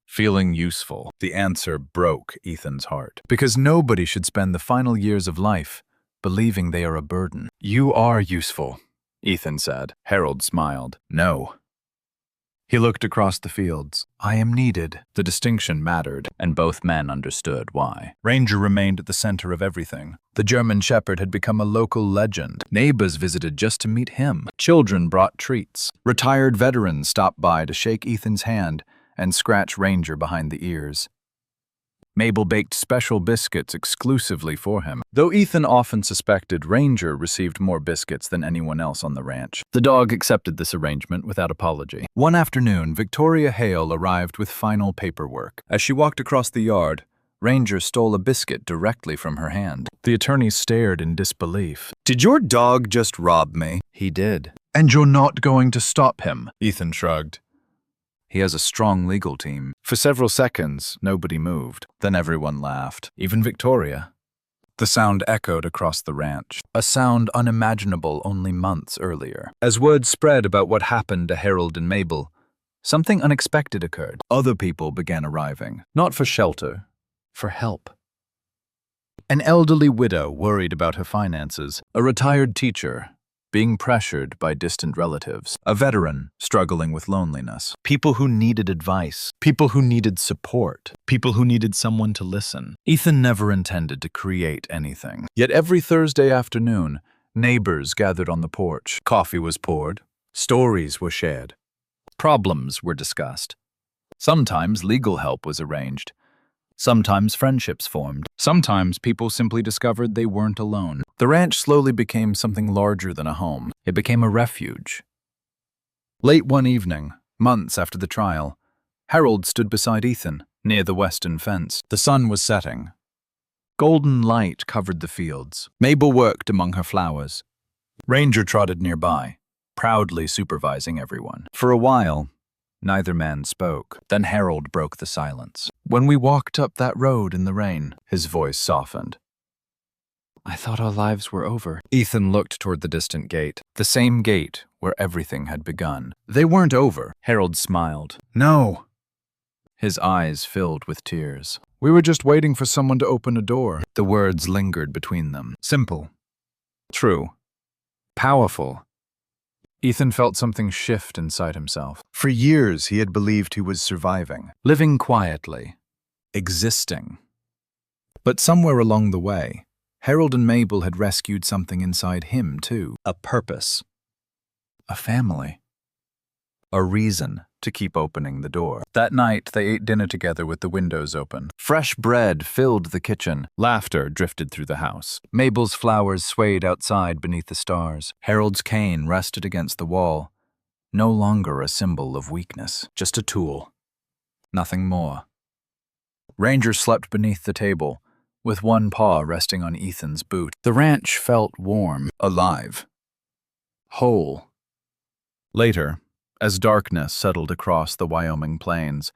"Feeling useful." The answer broke Ethan's heart. Because nobody should spend the final years of life believing they are a burden. "You are useful," Ethan said. Harold smiled. "No." He looked across the fields. "I am needed." The distinction mattered, and both men understood why. Ranger remained at the center of everything. The German shepherd had become a local legend. Neighbors visited just to meet him. Children brought treats. Retired veterans stopped by to shake Ethan's hand and scratch Ranger behind the ears. Mabel baked special biscuits exclusively for him. Though Ethan often suspected Ranger received more biscuits than anyone else on the ranch, the dog accepted this arrangement without apology. One afternoon, Victoria Hale arrived with final paperwork. As she walked across the yard, Ranger stole a biscuit directly from her hand. The attorney stared in disbelief. "Did your dog just rob me?" "He did." "And you're not going to stop him?" Ethan shrugged. "He has a strong legal team." For several seconds, nobody moved. Then everyone laughed, even Victoria. The sound echoed across the ranch, a sound unimaginable only months earlier. As word spread about what happened to Harold and Mabel, something unexpected occurred. Other people began arriving, not for shelter, for help. An elderly widow worried about her finances, a retired teacher being pressured by distant relatives, a veteran struggling with loneliness, people who needed advice, people who needed support, people who needed someone to listen. Ethan never intended to create anything. Yet every Thursday afternoon, neighbors gathered on the porch. Coffee was poured, stories were shared, problems were discussed. Sometimes legal help was arranged. Sometimes friendships formed. Sometimes people simply discovered they weren't alone. The ranch slowly became something larger than a home. It became a refuge. Late one evening, months after the trial, Harold stood beside Ethan, near the western fence. The sun was setting. Golden light covered the fields. Mabel worked among her flowers. Ranger trotted nearby, proudly supervising everyone. For a while, neither man spoke. Then Harold broke the silence. When we walked up that road in the rain, his voice softened. I thought our lives were over. Ethan looked toward the distant gate, the same gate where everything had begun. They weren't over. Harold smiled. No. His eyes filled with tears. We were just waiting for someone to open a door. The words lingered between them. Simple. True. Powerful. Ethan felt something shift inside himself. For years, he had believed he was surviving, living quietly, existing. But somewhere along the way, Harold and Mabel had rescued something inside him, too. A purpose. A family. A reason to keep opening the door. That night, they ate dinner together with the windows open. Fresh bread filled the kitchen. Laughter drifted through the house. Mabel's flowers swayed outside beneath the stars. Harold's cane rested against the wall. No longer a symbol of weakness, just a tool. Nothing more. Ranger slept beneath the table, with one paw resting on Ethan's boot. The ranch felt warm, alive, whole. Later, as darkness settled across the Wyoming plains,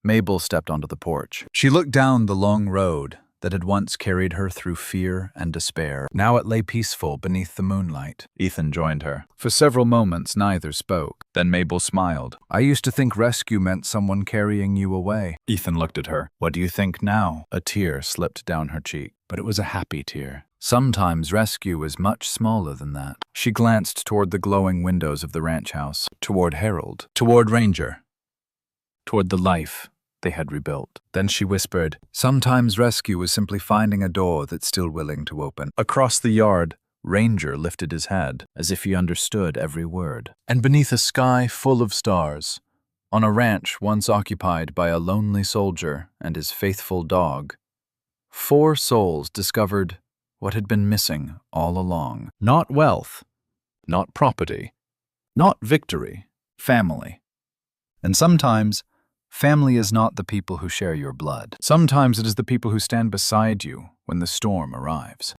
Mabel stepped onto the porch. She looked down the long road that had once carried her through fear and despair. Now it lay peaceful beneath the moonlight. Ethan joined her. For several moments, neither spoke. Then Mabel smiled. I used to think rescue meant someone carrying you away. Ethan looked at her. What do you think now? A tear slipped down her cheek, but it was a happy tear. Sometimes rescue is much smaller than that. She glanced toward the glowing windows of the ranch house, toward Harold, toward Ranger, toward the life they had rebuilt. Then she whispered, sometimes rescue is simply finding a door that's still willing to open. Across the yard, Ranger lifted his head, as if he understood every word. And beneath a sky full of stars, on a ranch once occupied by a lonely soldier and his faithful dog, 4 souls discovered what had been missing all along. Not wealth, not property, not victory, family. And sometimes, family is not the people who share your blood. Sometimes it is the people who stand beside you when the storm arrives.